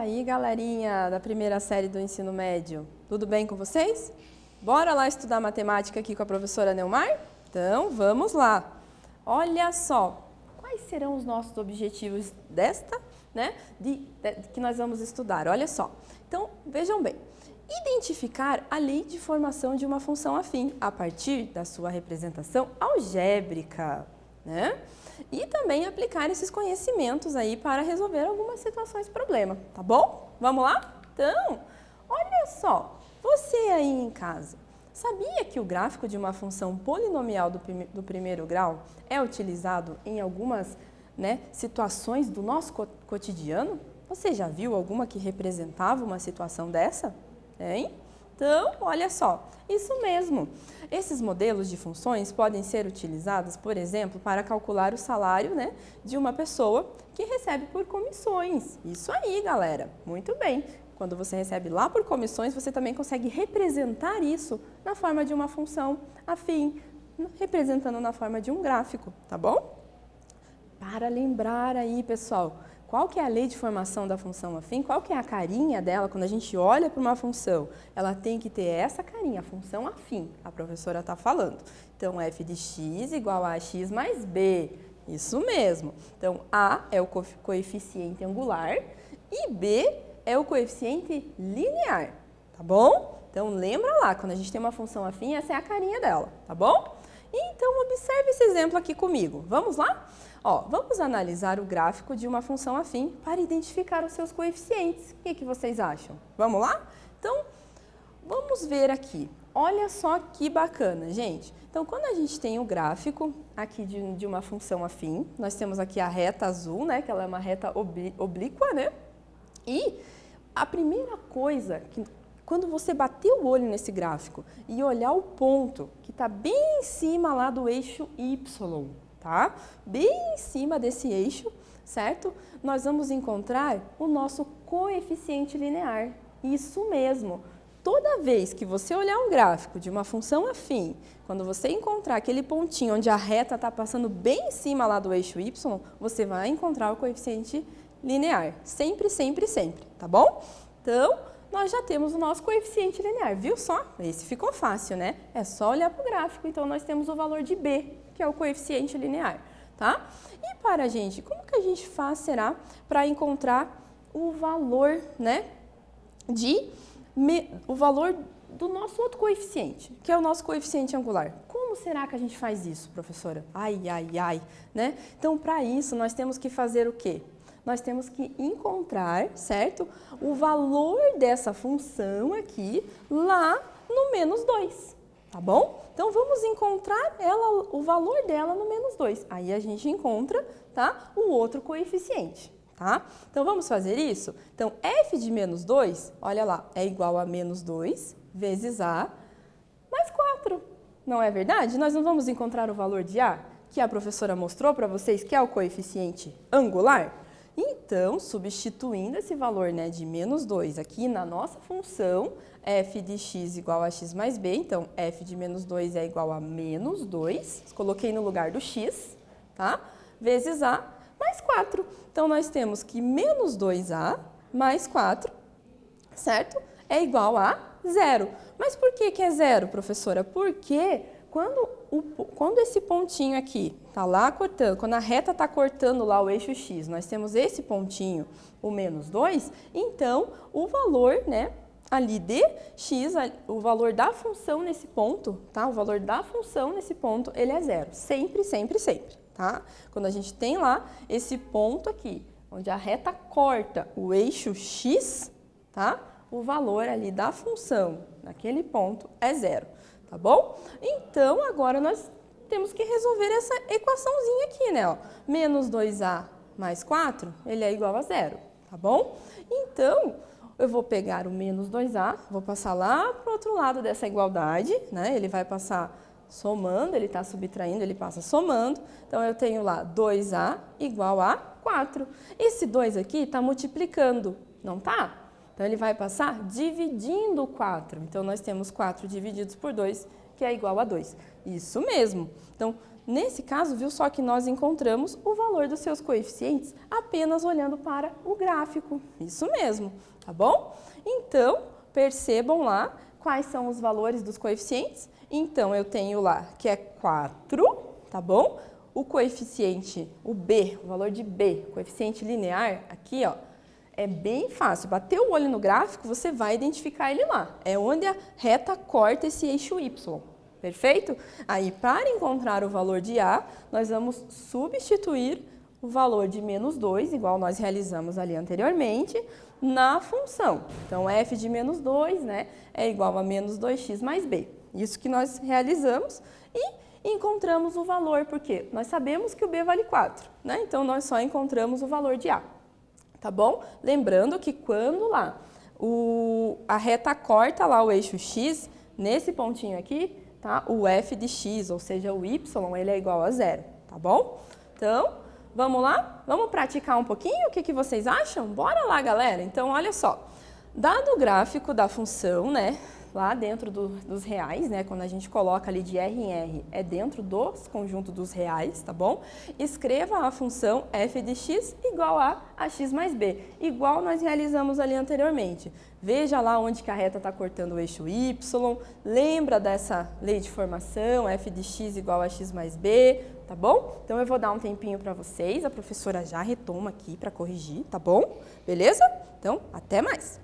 aí, galerinha da primeira série do ensino médio, tudo bem com vocês? Bora lá estudar matemática aqui com a professora Neumar? Então, vamos lá. Olha só, quais serão os nossos objetivos que nós vamos estudar? Olha só. Então, vejam bem. Identificar a lei de formação de uma função afim a partir da sua representação algébrica, né? E também aplicar esses conhecimentos aí para resolver algumas situações problema, tá bom? Vamos lá? Então, olha só, você aí em casa, sabia que o gráfico de uma função polinomial do primeiro grau é utilizado em algumas situações do nosso cotidiano? Você já viu alguma que representava uma situação dessa? Hein? Então, olha só, isso mesmo. Esses modelos de funções podem ser utilizados, por exemplo, para calcular o salário de uma pessoa que recebe por comissões. Isso aí, galera. Muito bem. Quando você recebe lá por comissões, você também consegue representar isso na forma de uma função afim, representando na forma de um gráfico, tá bom? Para lembrar aí, pessoal, qual que é a lei de formação da função afim? Qual que é a carinha dela quando a gente olha para uma função? Ela tem que ter essa carinha, a função afim, a professora está falando. Então, f de x igual a x mais b, isso mesmo. Então, a é o coeficiente angular e b é o coeficiente linear, tá bom? Então, lembra lá, quando a gente tem uma função afim, essa é a carinha dela, tá bom? Então, observe esse exemplo aqui comigo. Vamos lá? Ó, vamos analisar o gráfico de uma função afim para identificar os seus coeficientes. O que vocês acham? Vamos lá? Então, vamos ver aqui. Olha só que bacana, gente. Então, quando a gente tem o gráfico aqui de uma função afim, nós temos aqui a reta azul, que ela é uma reta oblíqua, E a primeira coisa que quando você bater o olho nesse gráfico e olhar o ponto que está bem em cima lá do eixo Y, tá? Bem em cima desse eixo, certo? Nós vamos encontrar o nosso coeficiente linear. Isso mesmo. Toda vez que você olhar um gráfico de uma função afim, quando você encontrar aquele pontinho onde a reta está passando bem em cima lá do eixo Y, você vai encontrar o coeficiente linear. Sempre, sempre, sempre, tá bom? Então, nós já temos o nosso coeficiente linear, viu só? Esse ficou fácil, né? É só olhar para o gráfico, então nós temos o valor de B, que é o coeficiente linear, tá? E para a gente, como que a gente será para encontrar o valor, o valor do nosso outro coeficiente, que é o nosso coeficiente angular? Como será que a gente faz isso, professora? Ai, ai, ai, né? Então, para isso, nós temos que fazer o quê? Nós temos que encontrar, certo? O valor dessa função aqui lá no menos 2, tá bom? Então, vamos encontrar o valor dela no menos 2. Aí, a gente encontra, tá? O outro coeficiente, tá? Então, vamos fazer isso? Então, f de menos 2, olha lá, é igual a menos 2 vezes a mais 4. Não é verdade? Nós não vamos encontrar o valor de a, que a professora mostrou para vocês, que é o coeficiente angular? Então, substituindo esse valor de menos 2 aqui na nossa função, f de x igual a x mais b, então f de menos 2 é igual a menos 2, coloquei no lugar do x, tá? Vezes a mais 4. Então, nós temos que menos 2a mais 4, certo? É igual a 0. Mas por que é 0, professora? Porque quando esse pontinho aqui está lá cortando, quando a reta está cortando lá o eixo x, nós temos esse pontinho, o menos 2, então o valor, ali de x, o valor da função nesse ponto, tá? O valor da função nesse ponto, ele é 0. Sempre, sempre, sempre, tá? Quando a gente tem lá esse ponto aqui, onde a reta corta o eixo x, tá? O valor ali da função naquele ponto é 0. Tá bom? Então, agora nós temos que resolver essa equaçãozinha aqui, né? Ó. Menos 2a mais 4, ele é igual a 0, tá bom? Então, eu vou pegar o menos 2a, vou passar lá para o outro lado dessa igualdade, né? Ele vai passar somando, ele está subtraindo, ele passa somando. Então, eu tenho lá 2a igual a 4. Esse 2 aqui está multiplicando, não tá? Então, ele vai passar dividindo o 4. Então, nós temos 4 divididos por 2, que é igual a 2. Isso mesmo. Então, Nesse caso, viu só que nós encontramos o valor dos seus coeficientes apenas olhando para o gráfico. Isso mesmo, tá bom? Então, percebam lá quais são os valores dos coeficientes. Então, eu tenho lá que é 4, tá bom? O coeficiente, o B, o valor de B, coeficiente linear, aqui, ó, é bem fácil. Bater o olho no gráfico, você vai identificar ele lá. É onde a reta corta esse eixo Y. Perfeito? Aí, para encontrar o valor de A, nós vamos substituir o valor de menos 2, igual nós realizamos ali anteriormente, na função. Então, f de menos 2, né, é igual a menos 2x mais b. Isso que nós realizamos e encontramos o valor, porque nós sabemos que o b vale 4, né? Então, nós só encontramos o valor de A. Tá bom? Lembrando que quando lá a reta corta lá o eixo x, nesse pontinho aqui, tá? O f de x, ou seja, o y, ele é igual a 0, tá bom? Então, vamos lá? Vamos praticar um pouquinho? O que vocês acham? Bora lá, galera! Então, olha só. Dado o gráfico da função, né? Lá dentro dos reais, né? Quando a gente coloca ali de R em R, é dentro dos conjuntos dos reais, tá bom? Escreva a função f de x igual a x mais b, igual nós realizamos ali anteriormente. Veja lá onde que a reta está cortando o eixo y, lembra dessa lei de formação, f de x igual a x mais b, tá bom? Então, eu vou dar um tempinho para vocês, a professora já retoma aqui para corrigir, tá bom? Beleza? Então, até mais!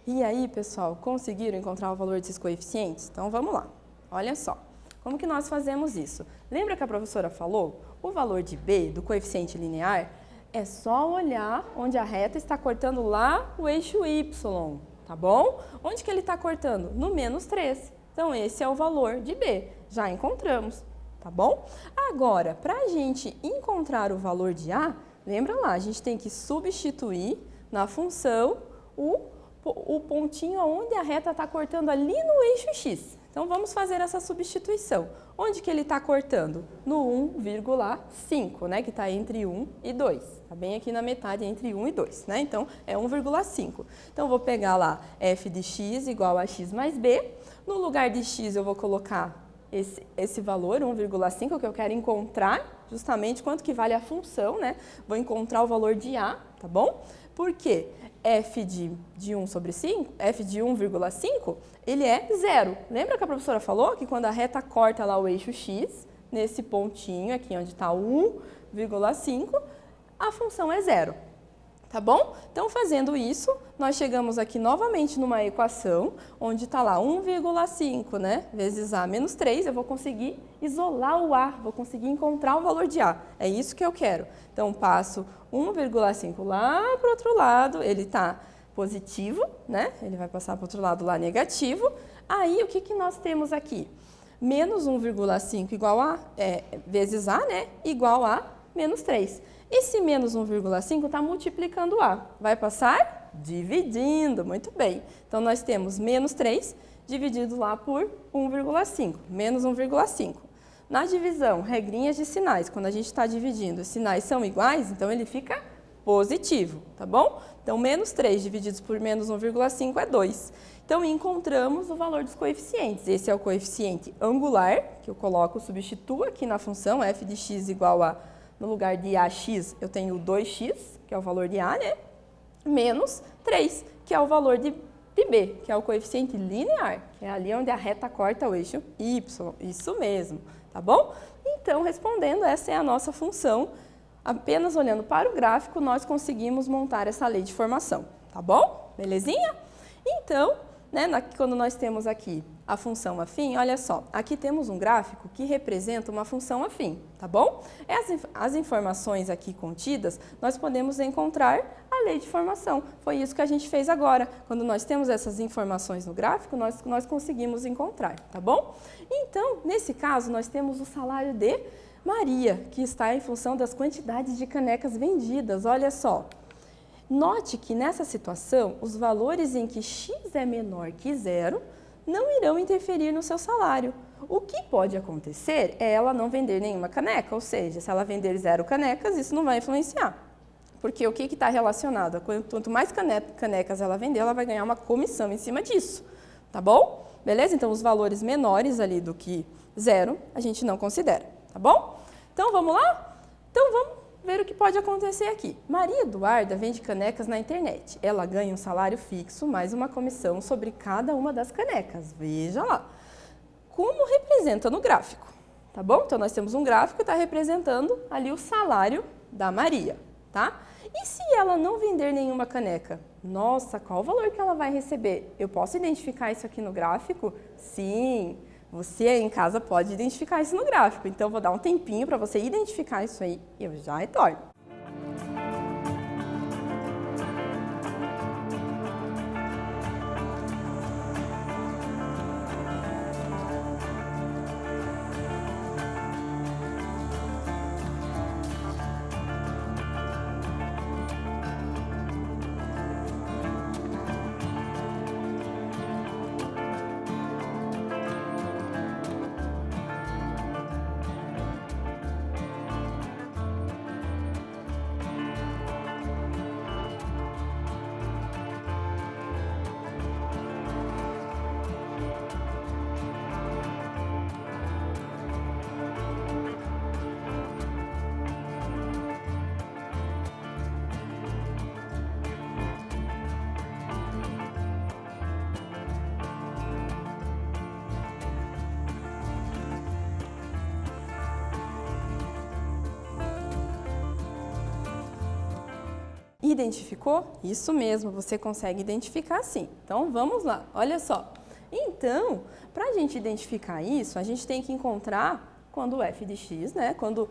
E aí, pessoal, conseguiram encontrar o valor desses coeficientes? Então, vamos lá. Olha só. Como que nós fazemos isso? Lembra que a professora falou? O valor de B, do coeficiente linear, é só olhar onde a reta está cortando lá o eixo Y, tá bom? Onde que ele está cortando? No menos 3. Então, esse é o valor de B. Já encontramos. tá bom? Agora, para a gente encontrar o valor de A, lembra lá, a gente tem que substituir na função o pontinho onde a reta está cortando ali no eixo X. Então, vamos fazer essa substituição. Onde que ele está cortando? No 1,5, né? Que está entre 1 e 2. Está bem aqui na metade entre 1 e 2, né? Então, é 1,5. Então, vou pegar lá f de x igual a x mais b. No lugar de x, eu vou colocar esse valor, 1,5, que eu quero encontrar justamente quanto que vale a função, né? Vou encontrar o valor de A, tá bom? Por quê? F de 1 sobre 5, f de 1,5, ele é zero. Lembra que a professora falou que quando a reta corta lá o eixo x, nesse pontinho aqui onde está 1,5, a função é zero. Tá bom? Então, fazendo isso, nós chegamos aqui novamente numa equação, onde está lá 1,5, né, vezes A menos 3, eu vou conseguir isolar o A, vou conseguir encontrar o valor de A. É isso que eu quero. Então, passo 1,5 lá para o outro lado, ele está positivo, né, ele vai passar para o outro lado lá negativo. Aí, o que nós temos aqui? Menos 1,5 igual a, vezes A, né, igual a menos 3. Esse menos 1,5 está multiplicando A. Vai passar? Dividindo. Muito bem. Então, nós temos menos 3 dividido lá por 1,5. Menos 1,5. Na divisão, regrinhas de sinais. Quando a gente está dividindo, os sinais são iguais, então ele fica positivo, tá bom? Então, menos 3 divididos por menos 1,5 é 2. Então, encontramos o valor dos coeficientes. Esse é o coeficiente angular, que eu coloco, substituo aqui na função f de x igual a, no lugar de AX, eu tenho 2x, que é o valor de A, né? Menos 3, que é o valor de B, que é o coeficiente linear, que é ali onde a reta corta o eixo Y. Isso mesmo, tá bom? Então, respondendo, essa é a nossa função. Apenas olhando para o gráfico, nós conseguimos montar essa lei de formação, tá bom? Belezinha? Então, né, quando nós temos aqui a função afim, olha só, aqui temos um gráfico que representa uma função afim, tá bom? As informações aqui contidas, nós podemos encontrar a lei de formação. Foi isso que a gente fez agora. Quando nós temos essas informações no gráfico, nós conseguimos encontrar, tá bom? Então, nesse caso, nós temos o salário de Maria, que está em função das quantidades de canecas vendidas, olha só. Note que nessa situação, os valores em que x é menor que zero não irão interferir no seu salário. O que pode acontecer é ela não vender nenhuma caneca, ou seja, se ela vender 0 canecas, isso não vai influenciar. Porque o que está relacionado? Quanto mais canecas ela vender, ela vai ganhar uma comissão em cima disso, tá bom? Beleza? Então, os valores menores ali do que 0, a gente não considera, tá bom? Então, vamos lá? Então, vamos ver o que pode acontecer aqui. Maria Eduarda vende canecas na internet. Ela ganha um salário fixo mais uma comissão sobre cada uma das canecas. Veja lá. Como representa no gráfico, tá bom? Então, nós temos um gráfico que está representando ali o salário da Maria, tá? E se ela não vender nenhuma caneca? Nossa, qual o valor que ela vai receber? Eu posso identificar isso aqui no gráfico? Sim! Você aí em casa pode identificar isso no gráfico, então vou dar um tempinho para você identificar isso aí e eu já retorno. Identificou? Isso mesmo, você consegue identificar sim. Então, vamos lá, olha só. Então, para a gente identificar isso, a gente tem que encontrar quando o f de x, né? Quando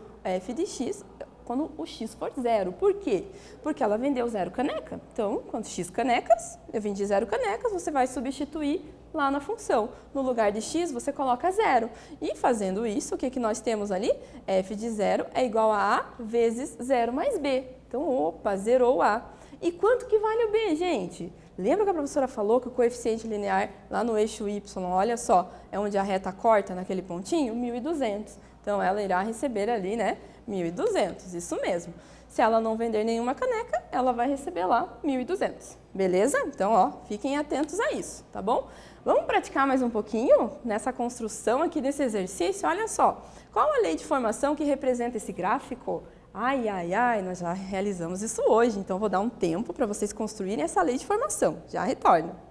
o x for zero. Por quê? Porque ela vendeu 0 caneca. Então, quando x canecas, eu vendi 0 canecas, você vai substituir lá na função. No lugar de x, você coloca 0. E fazendo isso, o que nós temos ali? F de 0 é igual a A vezes 0 mais B. Então, opa, zerou A. E quanto que vale o B, gente? Lembra que a professora falou que o coeficiente linear lá no eixo y, olha só, é onde a reta corta naquele pontinho? 1.200. Então, ela irá receber ali, né, 1.200, isso mesmo. Se ela não vender nenhuma caneca, ela vai receber lá 1.200. Beleza? Então, ó, fiquem atentos a isso, tá bom? Vamos praticar mais um pouquinho nessa construção aqui desse exercício? Olha só, qual a lei de formação que representa esse gráfico? Ai, ai, ai, nós já realizamos isso hoje, então vou dar um tempo para vocês construírem essa lei de formação. Já retorno.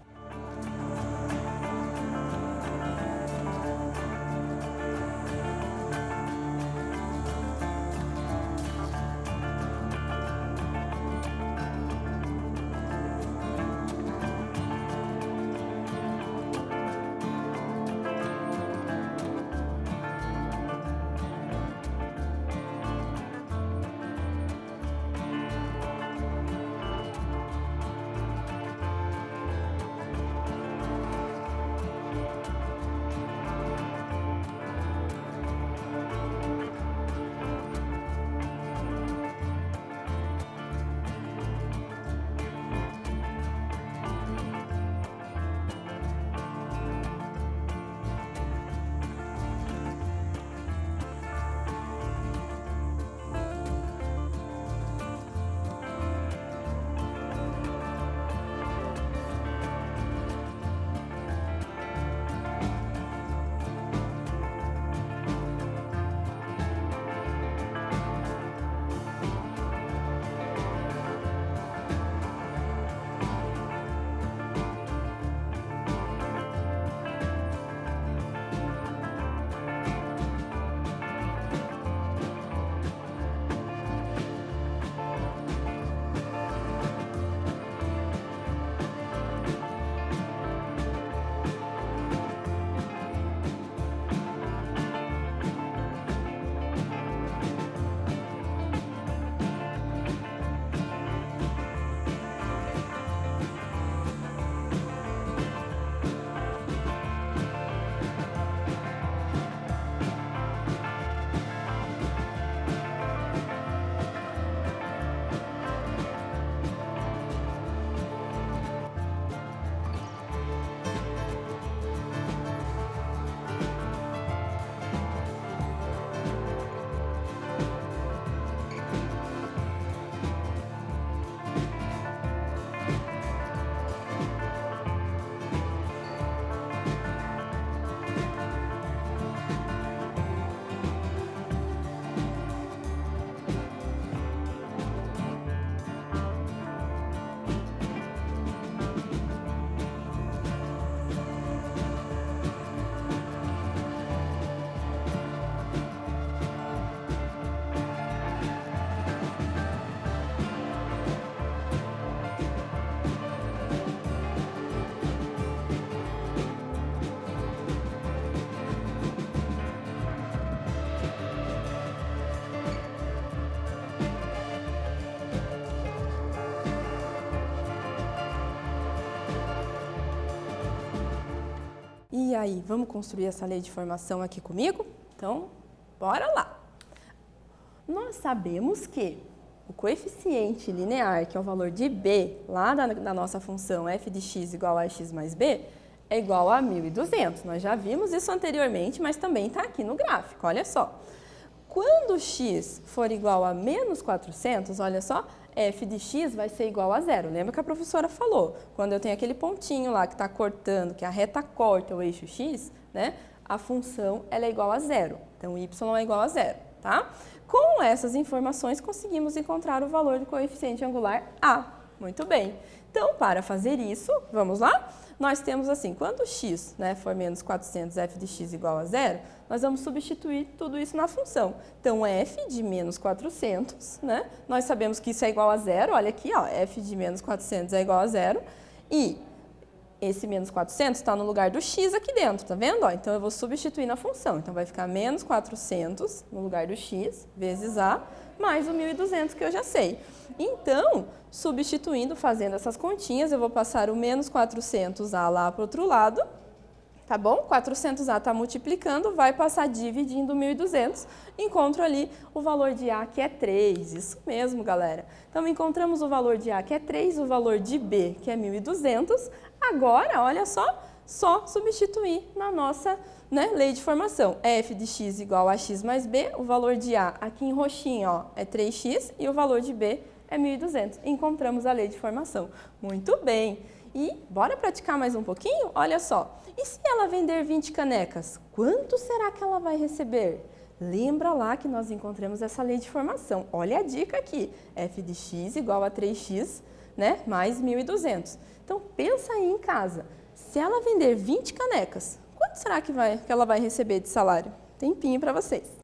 E aí, vamos construir essa lei de formação aqui comigo? Então, bora lá! Nós sabemos que o coeficiente linear, que é o valor de b, lá da nossa função f de x igual a x mais b, é igual a 1.200. Nós já vimos isso anteriormente, mas também está aqui no gráfico, olha só. Quando x for igual a menos 400, olha só, f de x vai ser igual a zero. Lembra que a professora falou? Quando eu tenho aquele pontinho lá que está cortando, que a reta corta o eixo x, né, a função ela é igual a zero. Então, y é igual a zero, tá? Com essas informações, conseguimos encontrar o valor do coeficiente angular A. Muito bem. Então, para fazer isso, vamos lá? Nós temos assim, quando x, né, for menos 400, f de x igual a zero, nós vamos substituir tudo isso na função. Então, f de menos 400, né, nós sabemos que isso é igual a zero, olha aqui, ó, f de menos 400 é igual a zero, e esse menos 400 está no lugar do x aqui dentro, tá vendo? Ó, então, eu vou substituir na função. Então, vai ficar menos 400 no lugar do x, vezes a, mais o 1.200 que eu já sei. Então, substituindo, fazendo essas continhas, eu vou passar o menos 400a lá para o outro lado tá bom? 400A está multiplicando, vai passar dividindo 1.200, encontro ali o valor de A, que é 3, isso mesmo, galera. Então, encontramos o valor de A, que é 3, o valor de B, que é 1.200, agora, olha só substituir na nossa lei de formação. F de x igual a x mais b, o valor de A aqui em roxinho ó, é 3x e o valor de B é 1.200. Encontramos a lei de formação. Muito bem. E bora praticar mais um pouquinho? Olha só. E se ela vender 20 canecas, quanto será que ela vai receber? Lembra lá que nós encontramos essa lei de formação. Olha a dica aqui. F de x igual a 3x, mais 1.200. Então, pensa aí em casa. Se ela vender 20 canecas, quanto será que ela vai receber de salário? Tempinho para vocês.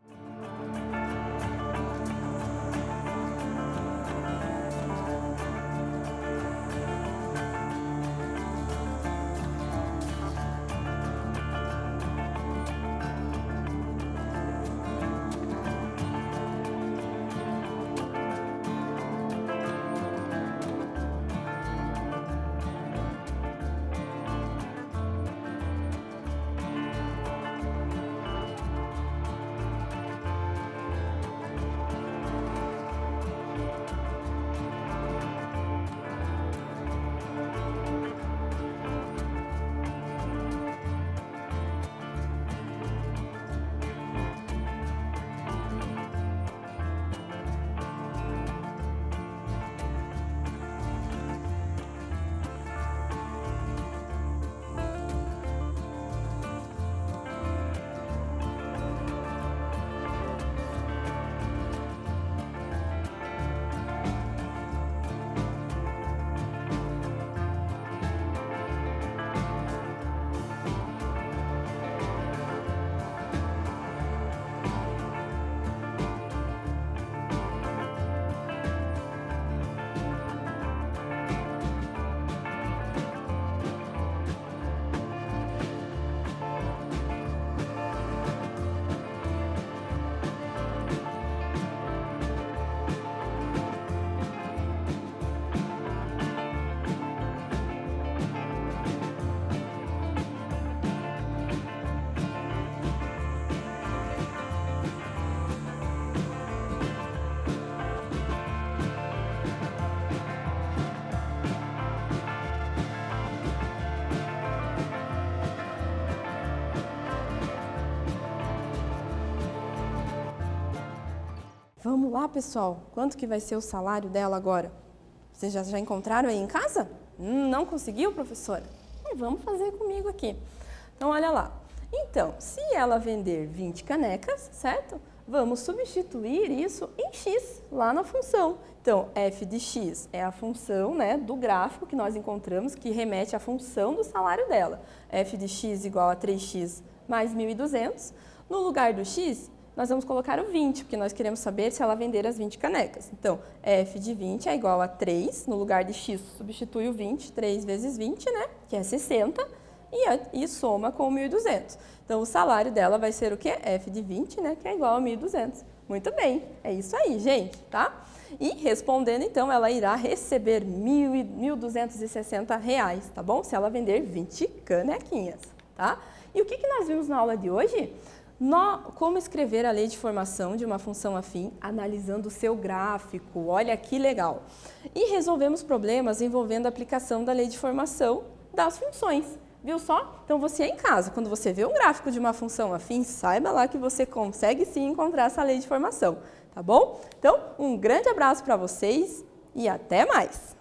Vamos lá, pessoal. Quanto que vai ser o salário dela agora? Vocês já encontraram aí em casa? Não conseguiu, professora? Vamos fazer comigo aqui. Então, olha lá. Então, se ela vender 20 canecas, certo? Vamos substituir isso em x, lá na função. Então, f de x é a função do gráfico que nós encontramos, que remete à função do salário dela. F de x igual a 3x mais 1.200. No lugar do x, nós vamos colocar o 20, porque nós queremos saber se ela vender as 20 canecas. Então, f de 20 é igual a 3, no lugar de x, substitui o 20, 3 vezes 20, que é 60, e soma com 1.200. Então, o salário dela vai ser o quê? F de 20, que é igual a 1.200. Muito bem, é isso aí, gente, tá? E respondendo, então, ela irá receber R$ 1.260, tá bom? Se ela vender 20 canequinhas, tá? E o que nós vimos na aula de hoje? Como escrever a lei de formação de uma função afim, analisando o seu gráfico, olha que legal. E resolvemos problemas envolvendo a aplicação da lei de formação das funções, viu só? Então você aí em casa, quando você vê um gráfico de uma função afim, saiba lá que você consegue sim encontrar essa lei de formação, tá bom? Então, um grande abraço para vocês e até mais!